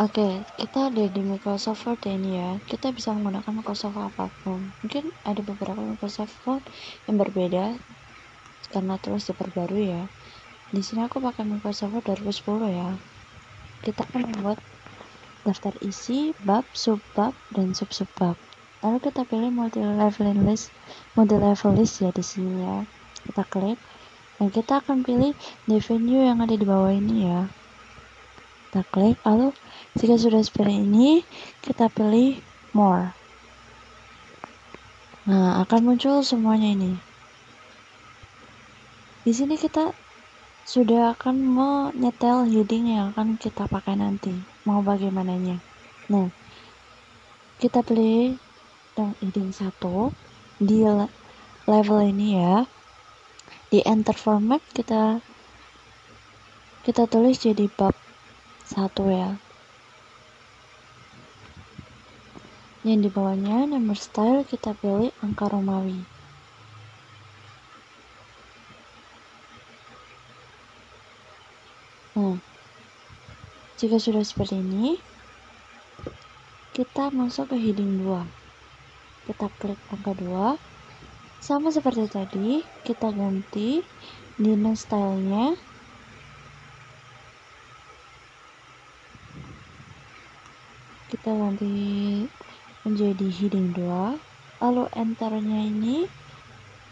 Oke, kita ada di Microsoft Word ya ini ya. Kita bisa menggunakan Microsoft apapun. Mungkin ada beberapa Microsoft Word yang berbeda karena terus diperbarui ya. Di sini aku pakai Microsoft Word 2010 ya. Kita akan membuat daftar isi, bab, subbab, dan sub-subbab. Lalu kita pilih multi-level list ya di sini ya. Kita klik dan kita akan pilih the venue yang ada di bawah ini ya. Kita klik, lalu jika sudah seperti ini, kita pilih more. Nah, akan muncul semuanya ini. Di sini kita sudah akan menyetel heading yang akan kita pakai nanti. Mau bagaimananya. Nah, kita pilih heading 1 di level ini ya. Di enter format kita tulis jadi bab 1 ya. Yang di bawahnya number style kita pilih angka Romawi. Nah, jika sudah seperti ini, kita masuk ke heading 2. Kita klik angka 2. Sama seperti tadi, kita ganti dinner stylenya. Kita ganti menjadi heading 2. Lalu enternya ini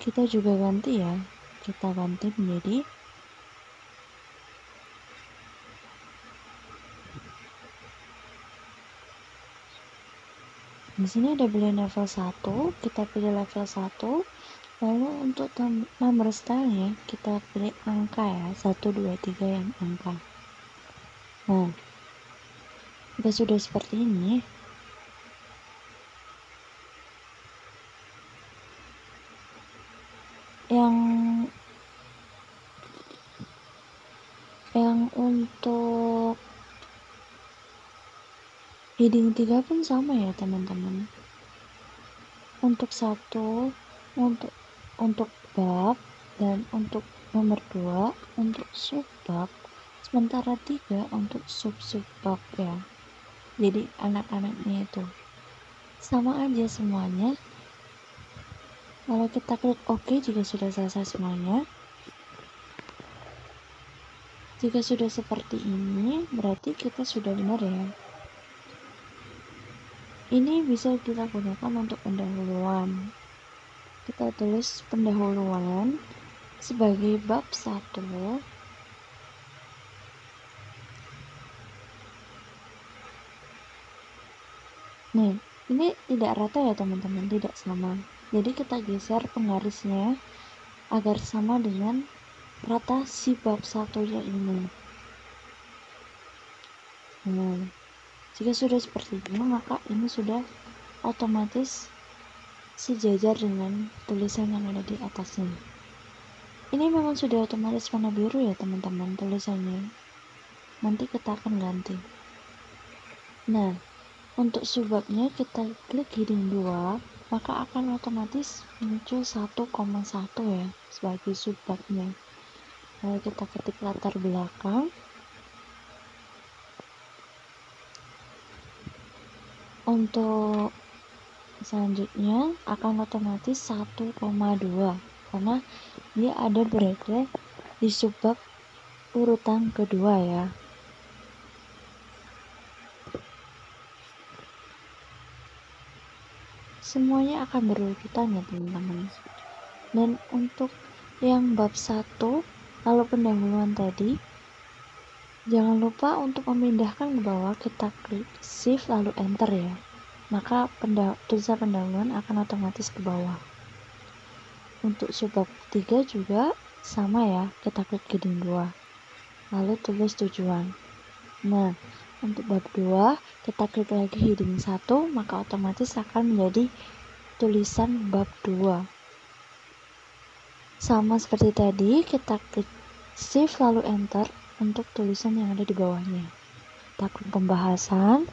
kita juga ganti ya. Kita ganti menjadi di sini ada pilih level 1, kita pilih level 1. Lalu untuk number style-nya kita pilih angka ya, 1 2 3 yang angka. Nah, jika sudah seperti ini, yang untuk heading 3 pun sama ya teman-teman. Untuk 1 untuk bab, dan untuk nomor 2 untuk subbab, sementara 3 untuk sub-subbab ya. Jadi anak-anaknya itu sama aja semuanya. Kalau kita klik OK jika sudah selesai semuanya. Jika sudah seperti ini, berarti kita sudah benar ya. Ini bisa kita gunakan untuk pendahuluan. Kita tulis pendahuluan sebagai bab 1. Nih, ini tidak rata ya teman-teman, tidak sama. Jadi kita geser penggarisnya agar sama dengan rata si bab 1-nya ini. Nah, jika sudah seperti ini, maka ini sudah otomatis sejajar dengan tulisan yang ada di atasnya. Ini memang sudah otomatis warna biru ya teman-teman tulisannya. Nanti kita akan ganti. Nah, untuk subbabnya kita klik heading 2, maka akan otomatis muncul 1,1 ya sebagai subbabnya. Lalu kita ketik latar belakang. Untuk selanjutnya akan otomatis 1,2 karena dia ada berada di subbab urutan kedua ya. Semuanya akan berurutan ya teman-teman. Dan untuk yang bab 1 kalau pendahuluan tadi, jangan lupa untuk memindahkan ke bawah, kita klik shift lalu enter ya. Maka tulisan pendahuluan akan otomatis ke bawah. Untuk subbab 3 juga sama ya, kita klik heading 2 lalu tulis tujuan. Nah, untuk bab 2 kita klik lagi heading 1, maka otomatis akan menjadi tulisan bab 2. Sama seperti tadi, kita klik shift lalu enter untuk tulisan yang ada di bawahnya. Kita klik pembahasan,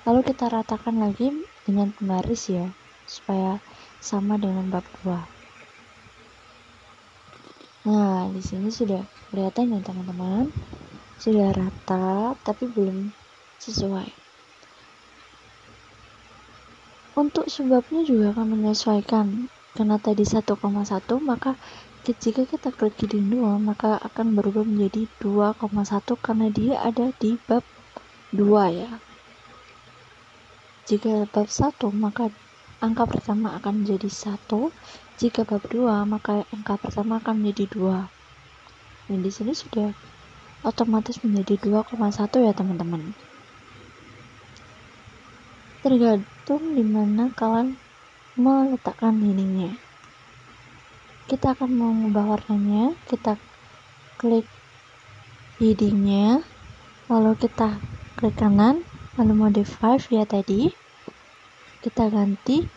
lalu kita ratakan lagi dengan pembaris ya, supaya sama dengan bab 2. Nah, di sini sudah kelihatan ya teman-teman, sudah rata tapi belum sesuai. Untuk subbabnya juga akan menyesuaikan, karena tadi 1,1, maka jika kita klik heading 2 maka akan berubah menjadi 2,1 karena dia ada di bab 2 ya. Jika bab 1 maka angka pertama akan menjadi 1, jika bab 2 maka angka pertama akan menjadi 2. Dan di sini sudah otomatis menjadi 2,1 ya teman-teman. Tergantung dimana kalian meletakkan headingnya. Kita akan mengubah warnanya, kita klik headingnya, lalu kita klik kanan, lalu modify ya tadi, kita ganti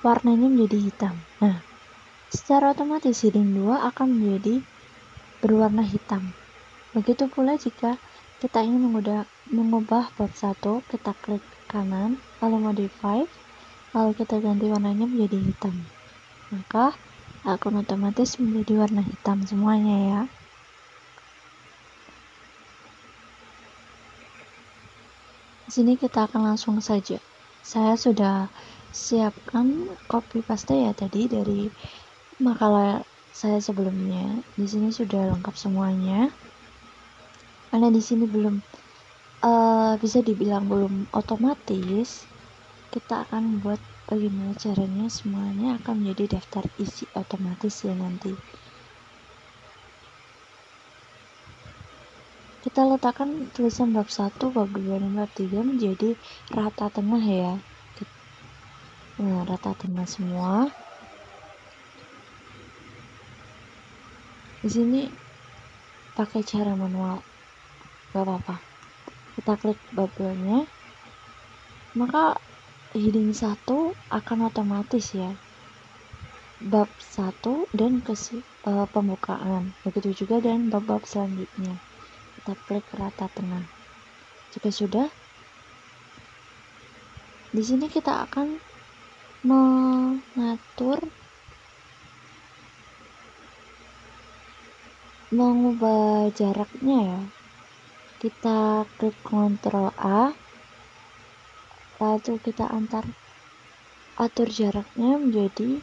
warnanya menjadi hitam. Nah, secara otomatis heading 2 akan menjadi berwarna hitam. Begitu pula jika kita ingin mengubah bab 1, kita klik kanan, lalu modify, lalu kita ganti warnanya menjadi hitam. Maka akan otomatis menjadi warna hitam semuanya ya. Di sini kita akan langsung saja. Saya sudah siapkan copy paste ya tadi dari makalah saya sebelumnya. Di sini sudah lengkap semuanya. Karena di sini belum bisa dibilang belum otomatis, kita akan buat bagaimana caranya semuanya akan menjadi daftar isi otomatis ya nanti. Kita letakkan tulisan bab 1, bab 2, dan bab 3 menjadi rata tengah ya. Nah, rata tengah semua. Di sini pakai cara manual, gak apa-apa. Kita klik bab 2 nya, maka heading 1 akan otomatis ya, bab 1 dan pembukaan. Begitu juga dan bab-bab selanjutnya. Kita klik rata tengah. Jika sudah, di sini kita akan mengubah jaraknya ya. Kita klik Ctrl A, lalu kita atur jaraknya menjadi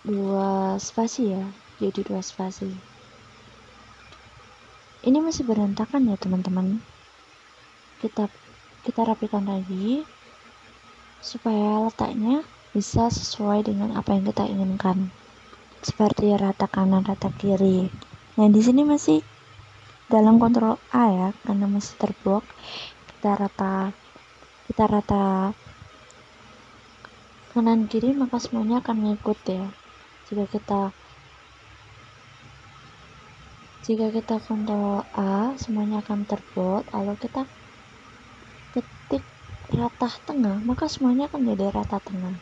2 spasi ya, jadi 2 spasi. Ini masih berantakan ya teman-teman. Kita rapikan lagi supaya letaknya bisa sesuai dengan apa yang kita inginkan, seperti rata kanan, rata kiri. Nah, di sini masih dalam Ctrl A ya, karena masih terblok. Kita rata kanan kiri, maka semuanya akan mengikut ya. Jika kita Ctrl A, semuanya akan terblok. Lalu kita ketik rata tengah, maka semuanya akan jadi rata tengah.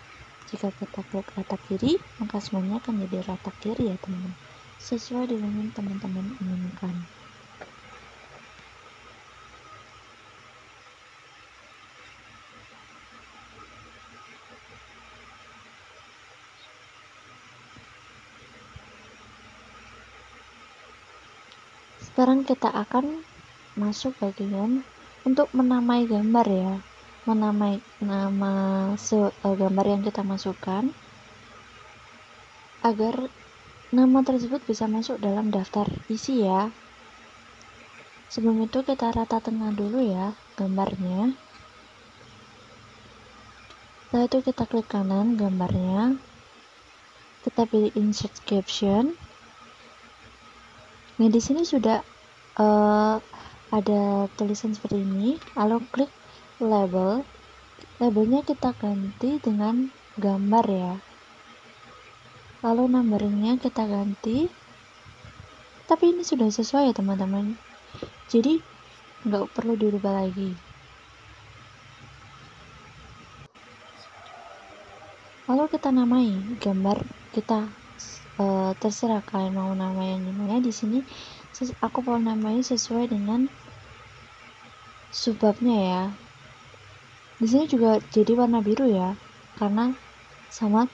Jika kita klik rata kiri, maka semuanya akan jadi rata kiri ya teman-teman, sesuai dengan yang teman-teman inginkan. Sekarang kita akan masuk bagian untuk menamai gambar ya, menamai gambar yang kita masukkan agar nama tersebut bisa masuk dalam daftar isi ya. Sebelum itu kita rata tengah dulu ya gambarnya. Setelah itu kita klik kanan gambarnya, kita pilih insert caption. Nah, di sini sudah ada tulisan seperti ini, lalu klik label. Labelnya kita ganti dengan gambar ya, lalu numberingnya kita ganti, tapi ini sudah sesuai ya teman-teman, jadi nggak perlu dirubah lagi. Lalu kita namai gambar kita, terserah kalian mau nama yang gimana. Di sini aku mau namai sesuai dengan subbabnya ya. Di sini juga jadi warna biru ya, karena sama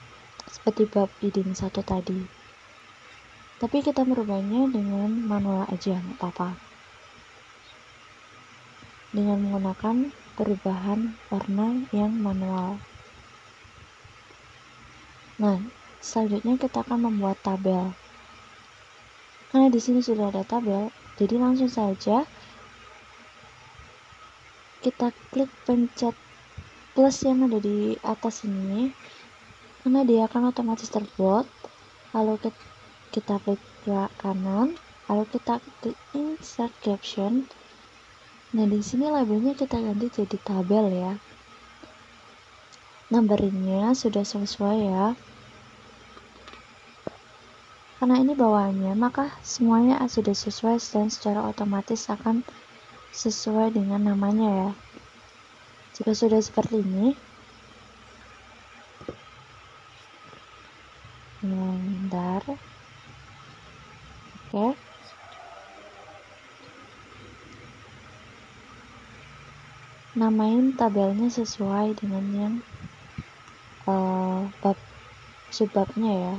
seperti bab heading 1 tadi. Tapi kita merubahnya dengan manual aja, nggak apa-apa. dengan menggunakan perubahan warna yang manual. Nah, selanjutnya kita akan membuat tabel. Karena di sini sudah ada tabel, jadi langsung saja kita klik pencet plus yang ada di atas ini, karena dia akan otomatis terbuat. Lalu kita klik ke kanan, lalu kita klik insert caption. Nah, di sini labelnya kita ganti jadi tabel ya. Numberingnya sudah sesuai ya. Karena ini bawaannya, maka semuanya sudah sesuai dan secara otomatis akan sesuai dengan namanya ya. Jika sudah seperti ini, bentar, oke. Namain tabelnya sesuai dengan yang subbabnya ya.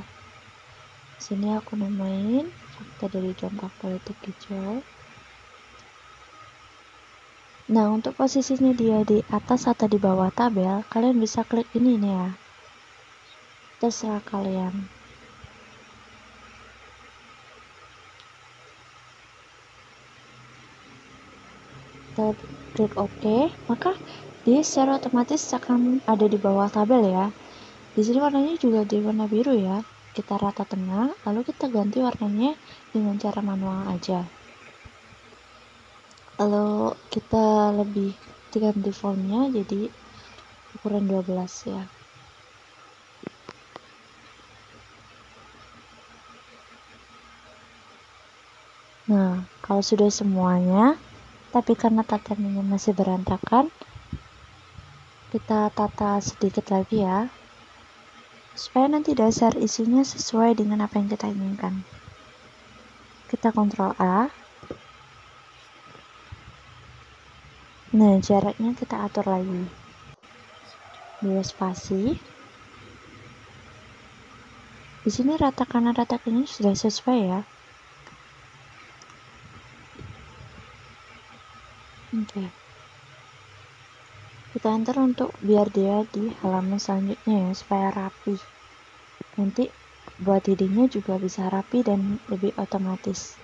Sini aku namain fakta dari dampak politik hijau. Nah, untuk posisinya dia di atas atau di bawah tabel, kalian bisa klik ini nih ya. Terserah kalian. Kita klik OK, maka dia secara otomatis akan ada di bawah tabel ya. Di sini warnanya juga di warna biru ya. Kita rata tengah, lalu kita ganti warnanya dengan cara manual aja. Lalu kita lebih ganti fontnya jadi ukuran 12 ya. Nah, kalau sudah semuanya, tapi karena tataannya masih berantakan, kita tata sedikit lagi ya, supaya nanti dasar isinya sesuai dengan apa yang kita inginkan. Kita Ctrl A. Nah, jaraknya kita atur lagi. 2 spasi. Di sini rata kanan rata kiri sudah sesuai ya. Oke. Kita enter untuk biar dia di halaman selanjutnya ya, supaya rapi. Nanti buat headingnya juga bisa rapi dan lebih otomatis.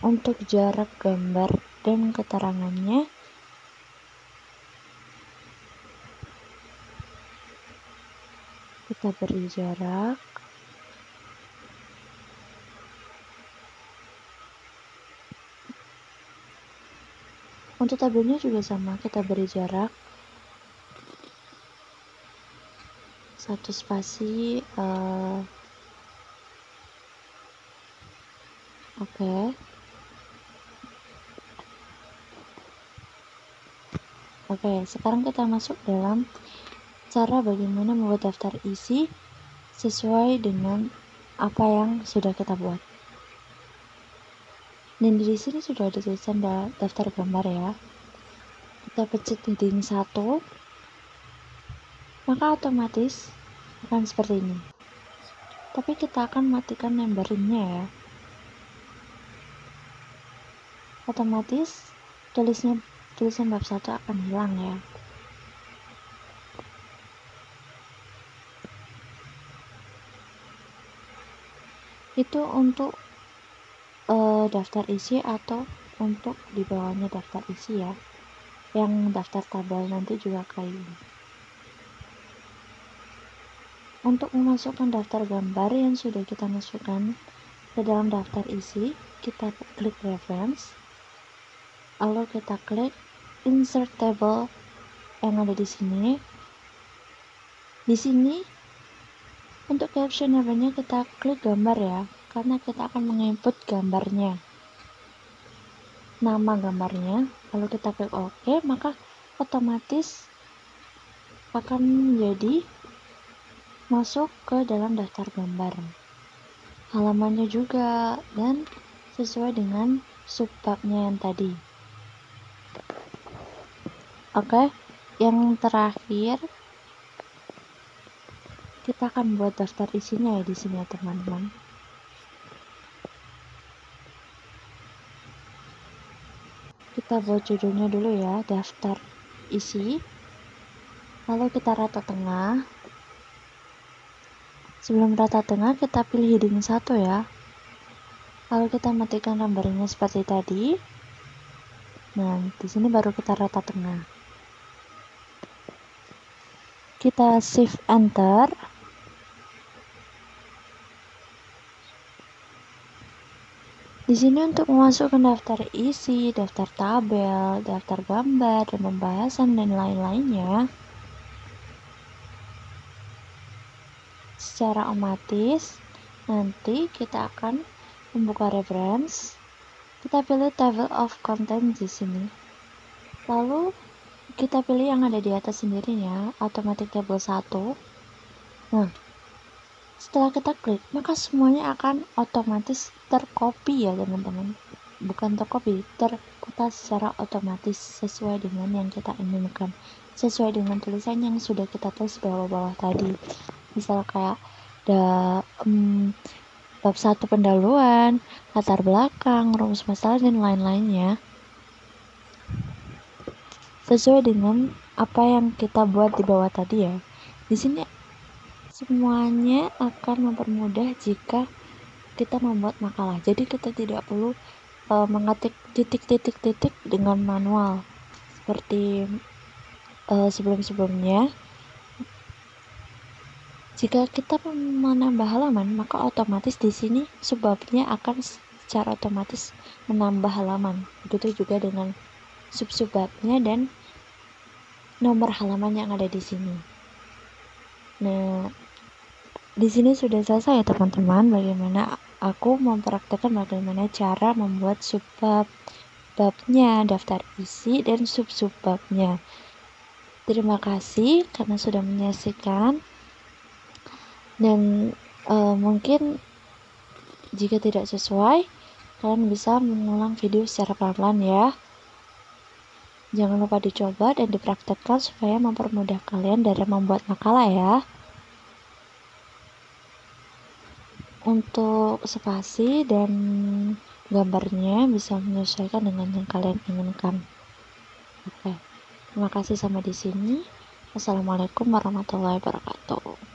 Untuk jarak gambar dan keterangannya, kita beri jarak. Untuk tabelnya juga sama, kita beri jarak 1 spasi. Oke. Oke, sekarang kita masuk dalam cara bagaimana membuat daftar isi sesuai dengan apa yang sudah kita buat. Dan di sini sudah ada tulisan daftar gambar ya. Kita pencet heading 1, maka otomatis akan seperti ini. Tapi kita akan matikan numberingnya ya. Otomatis tulisan bab 1 akan hilang ya. Itu untuk daftar isi atau untuk di bawahnya daftar isi ya. Yang daftar tabel nanti juga kayak gini. Untuk memasukkan daftar gambar yang sudah kita masukkan ke dalam daftar isi, kita klik reference, lalu kita klik insert table yang ada di sini. Di sini untuk caption namanya kita klik gambar ya, karena kita akan menginput gambarnya, nama gambarnya, lalu kita klik OK, maka otomatis akan menjadi masuk ke dalam daftar gambar. Halamannya juga dan sesuai dengan subbabnya yang tadi. Oke, yang terakhir kita akan buat daftar isinya ya di sini ya teman-teman. kita buat judulnya dulu ya, daftar isi, lalu kita rata tengah. Sebelum rata tengah kita pilih heading 1 ya, lalu kita matikan lembarnya seperti tadi. Nah, di sini baru kita rata tengah. Kita shift enter. Di sini untuk memasukkan daftar isi, daftar tabel, daftar gambar, dan pembahasan dan lain-lainnya, secara otomatis nanti kita akan membuka reference. Kita pilih table of contents di sini. Lalu kita pilih yang ada di atas sendirinya, automatic table 1. Nah, setelah kita klik, maka semuanya akan otomatis tercopy ya teman-teman. Bukan tercopy, terputar secara otomatis sesuai dengan yang kita inginkan, sesuai dengan tulisan yang sudah kita tulis bawah-bawah tadi. Misal kayak bab 1 pendahuluan, latar belakang, rumus masalah, dan lain-lainnya, sesuai dengan apa yang kita buat di bawah tadi ya. Di sini semuanya akan mempermudah jika kita membuat makalah. Jadi kita tidak perlu mengetik titik-titik-titik dengan manual seperti sebelum-sebelumnya. Jika kita menambah halaman, maka otomatis di sini subbabnya akan secara otomatis menambah halaman. Begitu juga dengan sub-subbabnya dan nomor halaman yang ada di sini. Nah, di sini sudah selesai ya teman-teman, bagaimana aku mempraktekkan bagaimana cara membuat subbab, babnya, daftar isi, dan sub-subbabnya. Terima kasih karena sudah menyaksikan. Dan mungkin jika tidak sesuai, kalian bisa mengulang video secara pelan-pelan ya. Jangan lupa dicoba dan dipraktekkan supaya mempermudah kalian dalam membuat makalah ya. Untuk spasi dan gambarnya bisa menyesuaikan dengan yang kalian inginkan. Oke, terima kasih sampai di sini. Wassalamualaikum warahmatullahi wabarakatuh.